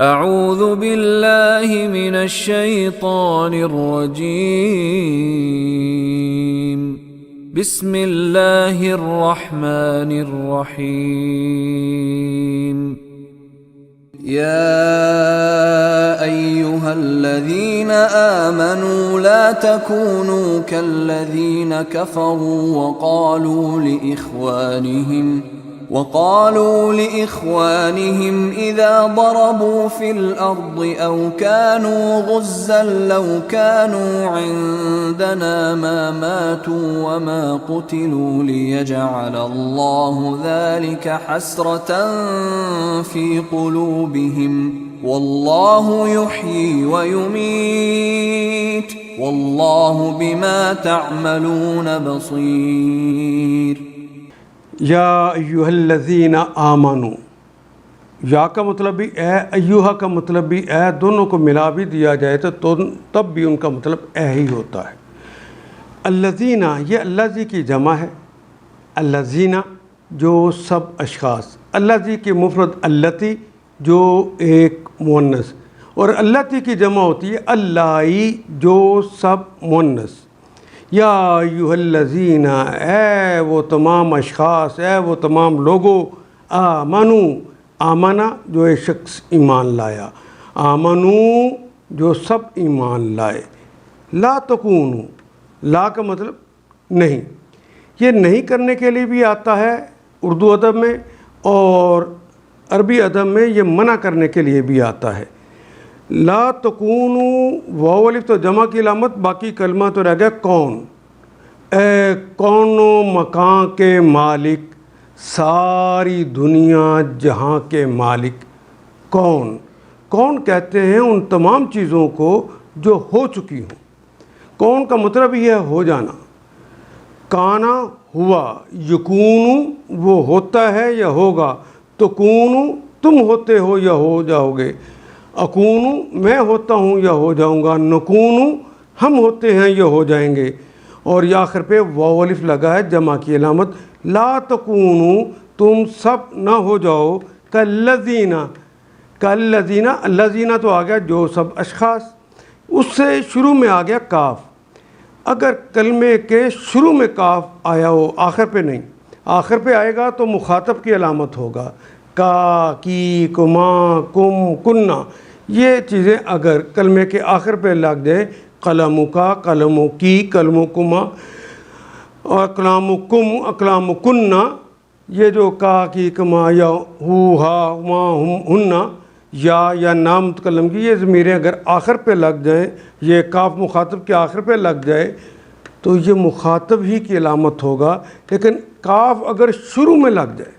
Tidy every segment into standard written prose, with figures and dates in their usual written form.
اعوذ باللہ من الشیطان الرجیم بسم اللہ الرحمن الرحیم یا ایہا الذین آمنوا لا تکونوا کالذین کفروا وقالوا لإخوانهم إذا ضربوا في الأرض أو كانوا غزا لو كانوا عندنا ما ماتوا وما قتلوا ليجعل الله ذلك حسرة في قلوبهم والله يحيي ويميت والله بما تعملون بصير. یا ایہا الذین آمنو، یا کا مطلب بھی اے، ایہا کا مطلب بھی اے، دونوں کو ملا بھی دیا جائے تو تب بھی ان کا مطلب اے ہی ہوتا ہے. الذین، یہ الذی کی جمع ہے. الذین جو سب اشخاص، الذی کی مفرد اللتی جو ایک مؤنث، اور اللتی کی جمع ہوتی ہے اللائی جو سب مؤنث. یا ایہا الذین، اے وہ تمام اشخاص، اے وہ تمام لوگوں، آمنو، آمنا جو ایک شخص ایمان لایا، آمنو جو سب ایمان لائے. لا تکونو، لا کا مطلب نہیں، یہ نہیں کرنے کے لیے بھی آتا ہے اردو ادب میں، اور عربی ادب میں یہ منع کرنے کے لیے بھی آتا ہے. لا تکونو، واو الف تو جمع کی علامت، باقی کلمہ تو رہ گیا کون. اے کون و مکان کے مالک، ساری دنیا جہاں کے مالک. کون، کون کہتے ہیں ان تمام چیزوں کو جو ہو چکی ہوں. کون کا مطلب ہی ہے ہو جانا. کانا ہوا، یکونو وہ ہوتا ہے یا ہوگا، تکونو تم ہوتے ہو یا ہو جاؤ گے، اکونو میں ہوتا ہوں یا ہو جاؤں گا، نکونو ہم ہوتے ہیں یا ہو جائیں گے. اور یہ آخر پہ واو الف لگا ہے جمع کی علامت. لا تکونو تم سب نہ ہو جاؤ، کالذین، کالذین، الذین تو آ گیا جو سب اشخاص، اس سے شروع میں آ گیا کاف. اگر کلمے کے شروع میں کاف آیا ہو، آخر پہ نہیں، آخر پہ آئے گا تو مخاطب کی علامت ہوگا. کا، کی، کما، کم، کننا، یہ چیزیں اگر کلمے کے آخر پہ لگ جائے، قلم کا، قلم کی، قلم کما، اقلام کم، اقلام کننا، یہ جو کا، کی، کما یا ہو، ہا، ما، ہم، ہننا، یا نام متکلم کی یہ ضمیریں اگر آخر پہ لگ جائیں، یہ کاف مخاطب کے آخر پہ لگ جائے تو یہ مخاطب ہی کی علامت ہوگا. لیکن کاف اگر شروع میں لگ جائے،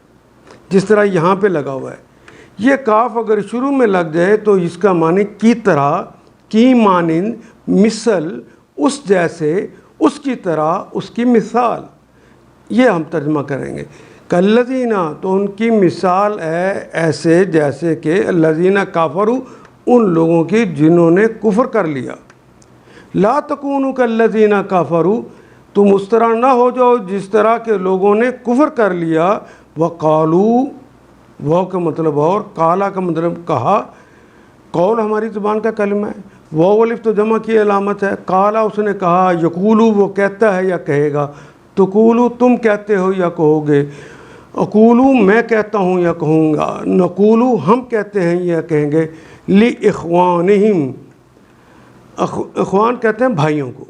جس طرح یہاں پہ لگا ہوا ہے، یہ کاف اگر شروع میں لگ جائے تو اس کا معنی کی طرح، کی مانند، مثل، اس جیسے، اس کی طرح، اس کی مثال، یہ ہم ترجمہ کریں گے. کالذین تو ان کی مثال ہے ایسے جیسے کہ الذین کفروا ان لوگوں کی جنہوں نے کفر کر لیا. لا تکونوا کالذین کفروا تم اس طرح نہ ہو جاؤ جس طرح کے لوگوں نے کفر کر لیا. وقالوا، وہ کا مطلب اور، کالا کا مطلب کہا. قول ہماری زبان کا کلمہ ہے، واو الف تو جمع کی علامت ہے. کالا اس نے کہا، یقولو وہ کہتا ہے یا کہے گا، تقولو تم کہتے ہو یا کہو گے، اقولو میں کہتا ہوں یا کہوں گا، نقولو ہم کہتے ہیں یا کہیں گے. لاخوانہم، اخوان کہتے ہیں بھائیوں کو،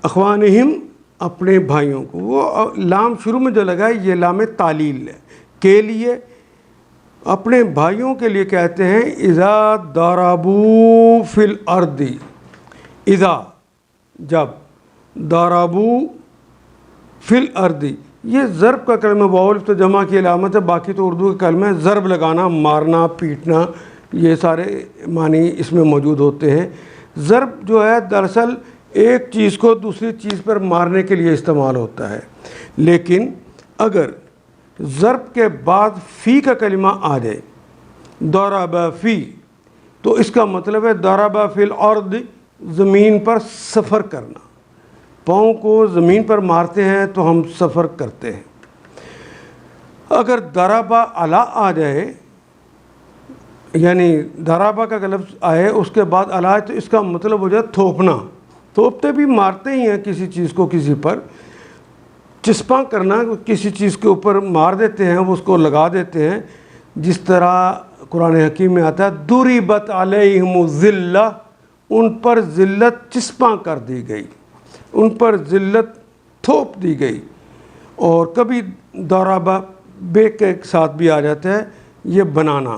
اخوانہم اپنے بھائیوں کو. وہ لام شروع میں جو لگا ہے یہ لام تعلیل ہے، کے لیے، اپنے بھائیوں کے لیے کہتے ہیں. اذا ضربوا فی الارض، اذا جب، ضربوا فی الارض یہ ضرب کا کلمہ، واو الف تو جمع کی علامت ہے، باقی تو اردو کا کلمہ ہے. ضرب لگانا، مارنا، پیٹنا، یہ سارے معنی اس میں موجود ہوتے ہیں. ضرب جو ہے دراصل ایک چیز کو دوسری چیز پر مارنے کے لیے استعمال ہوتا ہے. لیکن اگر ضرب کے بعد فی کا کلمہ آ جائے، ضرب فی، تو اس کا مطلب ہے ضرب فی الارض، زمین پر سفر کرنا. پاؤں کو زمین پر مارتے ہیں تو ہم سفر کرتے ہیں. اگر ضرب علی آ جائے یعنی دارابا کا لفظ آئے اس کے بعد علاج، تو اس کا مطلب ہو جائے تھوپنا. تھوپتے بھی مارتے ہی ہیں کسی چیز کو کسی پر، چسپاں کرنا، کسی چیز کے اوپر مار دیتے ہیں، وہ اس کو لگا دیتے ہیں. جس طرح قرآن حکیم میں آتا ہے ضربت علیہم الذلہ، ان پر ذلت چسپاں کر دی گئی، ان پر ذلت تھوپ دی گئی. اور کبھی ضربہ بے کے ساتھ بھی آ جاتا ہے، یہ بنانا،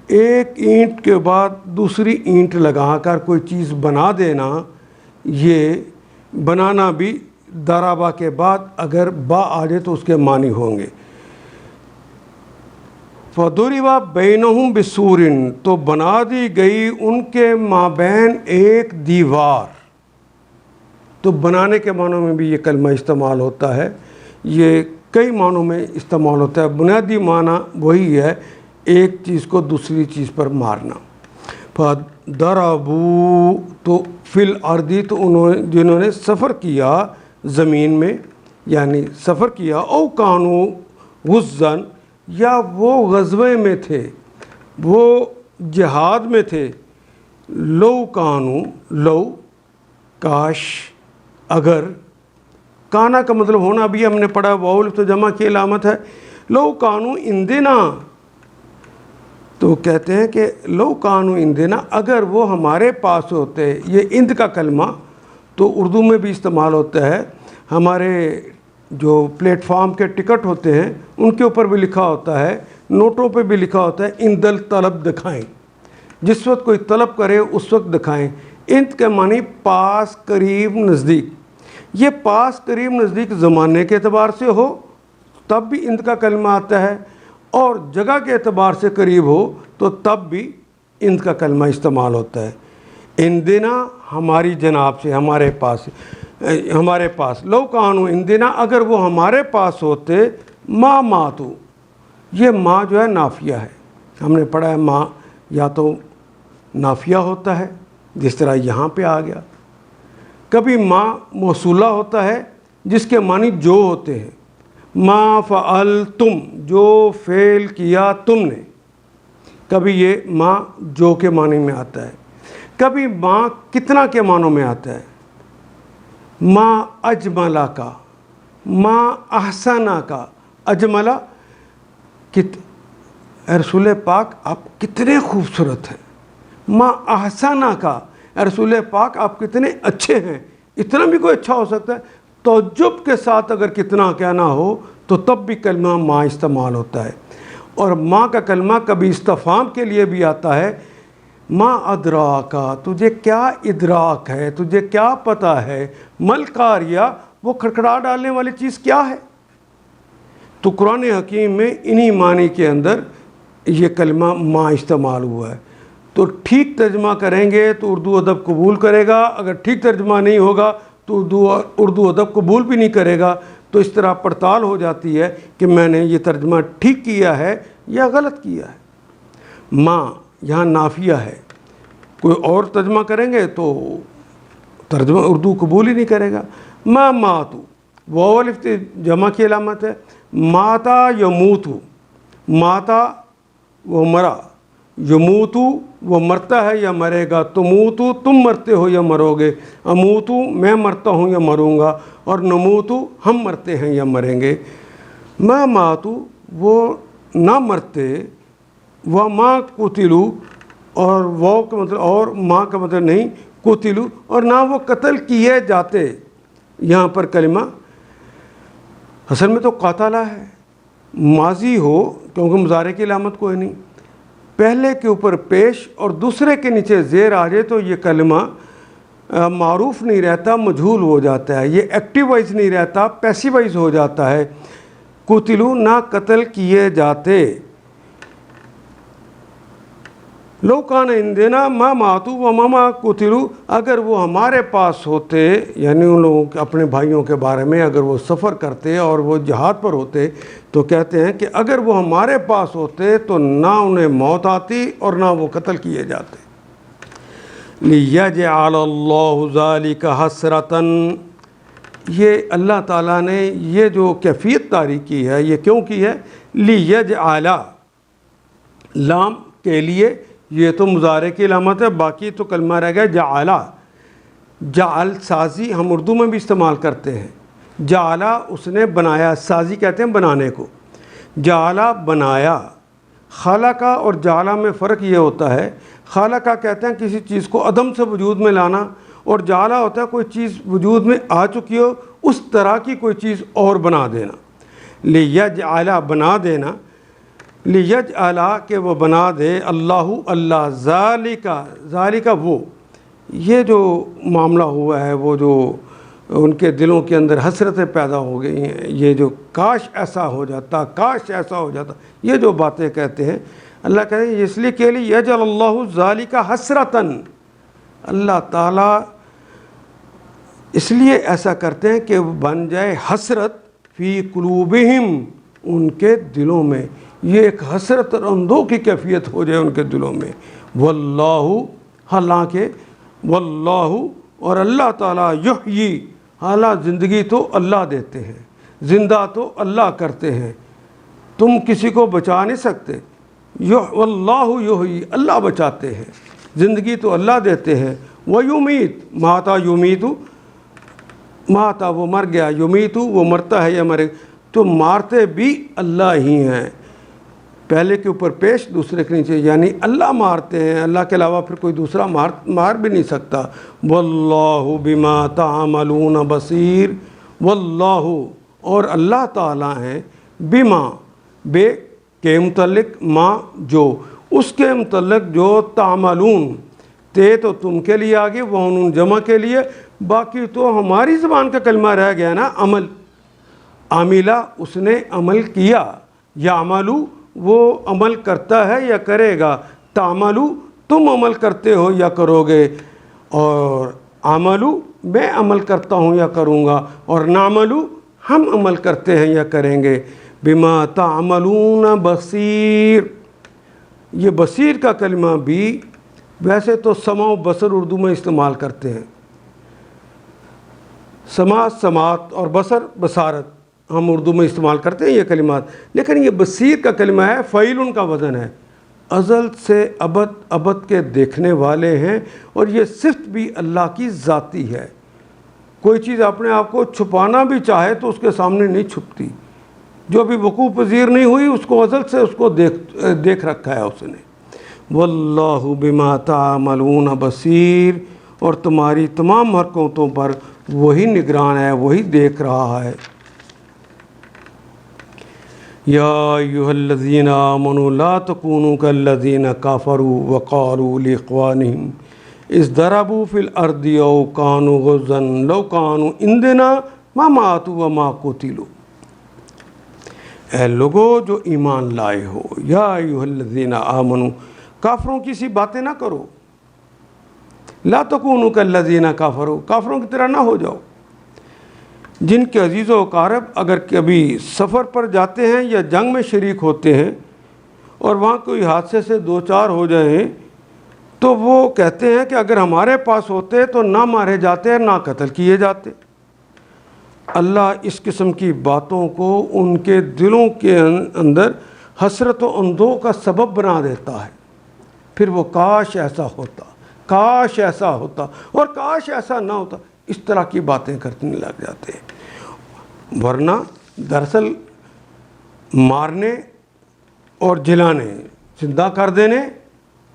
ایک اینٹ کے بعد دوسری اینٹ لگا کر کوئی چیز بنا دینا، یہ بنانا بھی ضربہ کے بعد اگر با آ جائے تو اس کے معنی ہوں گے. فَضُرِبَ بَيْنَهُمْ بِسُورٍ، تو بنا دی گئی ان کے مابین ایک دیوار. تو بنانے کے معنوں میں بھی یہ کلمہ استعمال ہوتا ہے، یہ کئی معنوں میں استعمال ہوتا ہے. بنیادی معنی وہی ہے، ایک چیز کو دوسری چیز پر مارنا. فَضَرَبُوا، تو فی الارض، تو جنہوں نے سفر کیا زمین میں، یعنی سفر کیا، او کانوا غزاً، یا وہ غزوے میں تھے، وہ جہاد میں تھے. لو کانوا، لو کاش، اگر، کانا کا مطلب ہونا بھی ہم نے پڑھا، واو تو جمع کی علامت ہے. لو کانوا عندنا، تو کہتے ہیں کہ لو کانوا عندنا، اگر وہ ہمارے پاس ہوتے. یہ اند کا کلمہ تو اردو میں بھی استعمال ہوتا ہے. ہمارے جو پلیٹ فارم کے ٹکٹ ہوتے ہیں ان کے اوپر بھی لکھا ہوتا ہے، نوٹوں پہ بھی لکھا ہوتا ہے اند الطلب دکھائیں، جس وقت کوئی طلب کرے اس وقت دکھائیں. اند کے معنی پاس، قریب، نزدیک. یہ پاس، قریب، نزدیک زمانے کے اعتبار سے ہو تب بھی اند کا کلمہ آتا ہے، اور جگہ کے اعتبار سے قریب ہو تو تب بھی اند کا کلمہ استعمال ہوتا ہے. اندنا، ہماری جناب سے، ہمارے پاس، ہمارے پاس. لو کانوا عندنا، اگر وہ ہمارے پاس ہوتے. ما ماتو، یہ ما جو ہے نافیہ ہے. ہم نے پڑھا ہے ما یا تو نافیہ ہوتا ہے جس طرح یہاں پہ آ گیا، کبھی ما موصولہ ہوتا ہے جس کے معنی جو ہوتے ہیں. ما فعلتم، جو فعل کیا تم نے. کبھی یہ ما جو کے معنی میں آتا ہے، کبھی ما کتنا کے معنوں میں آتا ہے. ما اجملا کا، ما احسنا کا. اجملا، اے رسول پاک آپ کتنے خوبصورت ہیں. ما احسنا کا، اے رسول پاک آپ کتنے اچھے ہیں. اتنا بھی کوئی اچھا ہو سکتا ہے. تعجب کے ساتھ اگر کتنا کہنا ہو تو تب بھی کلمہ ما استعمال ہوتا ہے. اور ما کا کلمہ کبھی استفہام کے لیے بھی آتا ہے. ما ادراکا، تجھے کیا ادراک ہے، تجھے کیا پتہ ہے. مل قاریہ، وہ کھڑکھڑا ڈالنے والی چیز کیا ہے. تو قرآن حکیم میں انہی معنی کے اندر یہ کلمہ ما استعمال ہوا ہے. تو ٹھیک ترجمہ کریں گے تو اردو ادب قبول کرے گا، اگر ٹھیک ترجمہ نہیں ہوگا تو اردو ادب قبول بھی نہیں کرے گا. تو اس طرح پڑتال ہو جاتی ہے کہ میں نے یہ ترجمہ ٹھیک کیا ہے یا غلط کیا ہے. ما یہاں نافیہ ہے، کوئی اور ترجمہ کریں گے تو ترجمہ اردو قبول ہی نہیں کرے گا. ما ماتو، واو الف جمع کی علامت ہے. ماتا یموتو، ماتا وہ مرا، یموتو وہ مرتا ہے یا مرے گا. تموتو تم مرتے ہو یا مرو گے. اموتو میں مرتا ہوں یا مروں گا. اور نموتو ہم مرتے ہیں یا مریں گے. ما ماتو وہ نہ مرتے، وما قتلو، اور وہ کا مطلب اور ماں کا مطلب نہیں، قتلو، اور نہ وہ قتل کیے جاتے. یہاں پر کلمہ اصل میں تو قاتلہ ہے، ماضی ہو کیونکہ مضارع کی علامت کوئی نہیں، پہلے کے اوپر پیش اور دوسرے کے نیچے زیر آ جائے تو یہ کلمہ معروف نہیں رہتا، مجہول ہو جاتا ہے. یہ ایکٹیو وائز نہیں رہتا، پیسیو وائز ہو جاتا ہے. قتلو نہ قتل کیے جاتے. لو کان عندنا ما ماتو وما قتلوا، اگر وہ ہمارے پاس ہوتے، یعنی ان لوگوں کے اپنے بھائیوں کے بارے میں اگر وہ سفر کرتے اور وہ جہاد پر ہوتے تو کہتے ہیں کہ اگر وہ ہمارے پاس ہوتے تو نہ انہیں موت آتی اور نہ وہ قتل کیے جاتے. لِيَجْعَلَ اللَّهُ ذَلِكَ حَسْرَةً، یہ اللہ تعالیٰ نے یہ جو کیفیت طاری کی ہے یہ کیوں کی ہے؟ لِيَجْعَلَ، لام کے لیے، یہ تو مضارع کی علامت ہے، باقی تو کلمہ رہ گیا جعلا۔ جعل سازی ہم اردو میں بھی استعمال کرتے ہیں، جعلا اس نے بنایا، سازی کہتے ہیں بنانے کو، جعلا بنایا۔ خالقہ اور جعلا میں فرق یہ ہوتا ہے، خالقہ کہتے ہیں کسی چیز کو عدم سے وجود میں لانا، اور جعلا ہوتا ہے کوئی چیز وجود میں آ چکی ہو اس طرح کی کوئی چیز اور بنا دینا۔ لیجعلا بنا دینا، لیجعلا کہ وہ بنا دے، اللہ اللہ، ذالکہ وہ، یہ جو معاملہ ہوا ہے، وہ جو ان کے دلوں کے اندر حسرتیں پیدا ہو گئی ہیں، یہ جو کاش ایسا ہو جاتا، کاش ایسا ہو جاتا، یہ جو باتیں کہتے ہیں، اللہ کہتے ہیں اس لیے کہ لیے یجعل اللہ ذالکہ حسرتاً، اللہ تعالیٰ اس لیے ایسا کرتے ہیں کہ بن جائے حسرت فی قلوبہم، ان کے دلوں میں، یہ ایک حسرت اور اندوہ کی کیفیت ہو جائے ان کے دلوں میں۔ واللہ، حالانکہ واللہ، اور اللہ تعالیٰ یحیی، حالانکہ زندگی تو اللہ دیتے ہیں، زندہ تو اللہ کرتے ہیں، تم کسی کو بچا نہیں سکتے۔ واللہ یحیی، اللہ بچاتے ہیں، زندگی تو اللہ دیتے ہیں۔ ویمیت، ماتا یمیتو، ماتا وہ مر گیا، یمیتو وہ مرتا ہے یا مرے، تو مارتے بھی اللہ ہی ہیں، پہلے کے اوپر پیش دوسرے کے نیچے، یعنی اللہ مارتے ہیں، اللہ کے علاوہ پھر کوئی دوسرا مار بھی نہیں سکتا۔ واللہ بما تعملون بصیر، واللہ اور اللہ تعالیٰ ہیں، بما بے کے متعلق، ما جو، اس کے متعلق جو تعملون، تے تو تم کے لیے آگے، وہ جمع کے لیے، باقی تو ہماری زبان کا کلمہ رہ گیا نا، عمل، عاملہ اس نے عمل کیا، یعملو وہ عمل کرتا ہے یا کرے گا، تعملو تم عمل کرتے ہو یا کرو گے، اور عملو میں عمل کرتا ہوں یا کروں گا، اور نعملو ہم عمل کرتے ہیں یا کریں گے۔ بما تعملون بصیر، یہ بصیر کا کلمہ بھی ویسے تو سمع و بصر اردو میں استعمال کرتے ہیں، سمع سماعت اور بصر بصارت ہم اردو میں استعمال کرتے ہیں یہ کلمات، لیکن یہ بصیر کا کلمہ ہے، فعیل کا وزن ہے، ازل سے ابد، ابد کے دیکھنے والے ہیں، اور یہ صفت بھی اللہ کی ذاتی ہے۔ کوئی چیز اپنے آپ کو چھپانا بھی چاہے تو اس کے سامنے نہیں چھپتی، جو بھی وقوع پذیر نہیں ہوئی اس کو ازل سے اس کو دیکھ رکھا ہے اس نے۔ واللہ بما تعملون بصیر، اور تمہاری تمام حرکتوں پر وہی نگران ہے، وہی دیکھ رہا ہے۔ یا ایھا الذین آمنوا لا تکونوا کالذین کفروا وقالوا لاخوانہم اذ ضربوا فی الارض او کانوا غزا لو کانوا عندنا ما ماتوا وما قتلوا۔ اے لوگو جو ایمان لائے ہو، یا ایھا الذین آمنوا، کافروں کی سی باتیں نہ کرو، لا تکونوا کالذین کفروا، کافروں کی طرح نہ ہو جاؤ، جن کے عزیز و اقارب اگر کبھی سفر پر جاتے ہیں یا جنگ میں شریک ہوتے ہیں اور وہاں کوئی حادثے سے دو چار ہو جائیں تو وہ کہتے ہیں کہ اگر ہمارے پاس ہوتے تو نہ مارے جاتے نہ قتل کیے جاتے۔ اللہ اس قسم کی باتوں کو ان کے دلوں کے اندر حسرت و اندوہ کا سبب بنا دیتا ہے، پھر وہ کاش ایسا ہوتا، کاش ایسا ہوتا، اور کاش ایسا نہ ہوتا، اس طرح کی باتیں کرنے لگ جاتے ہیں۔ ورنہ دراصل مارنے اور جلانے، زندہ کر دینے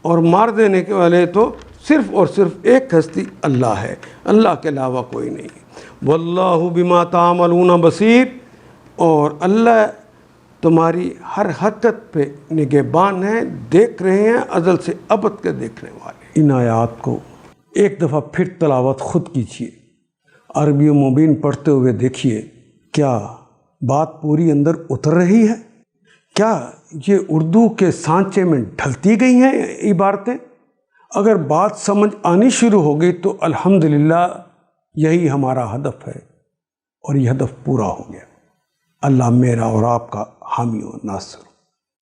اور مار دینے کے والے تو صرف اور صرف ایک ہستی اللہ ہے، اللہ کے علاوہ کوئی نہیں۔ واللہ بما تعملون بصیر، اور اللہ تمہاری ہر حرکت پہ نگہبان ہیں، دیکھ رہے ہیں، ازل سے ابد کے دیکھنے والے۔ ان آیات کو ایک دفعہ پھر تلاوت خود کیجیے، عربی و مبین پڑھتے ہوئے دیکھیے، کیا بات پوری اندر اتر رہی ہے؟ کیا یہ اردو کے سانچے میں ڈھلتی گئی ہیں عبارتیں؟ اگر بات سمجھ آنی شروع ہو گئی تو الحمدللہ یہی ہمارا ہدف ہے، اور یہ ہدف پورا ہو گیا۔ اللہ میرا اور آپ کا حامی و ناصر۔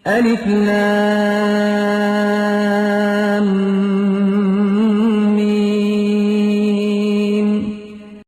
الف لام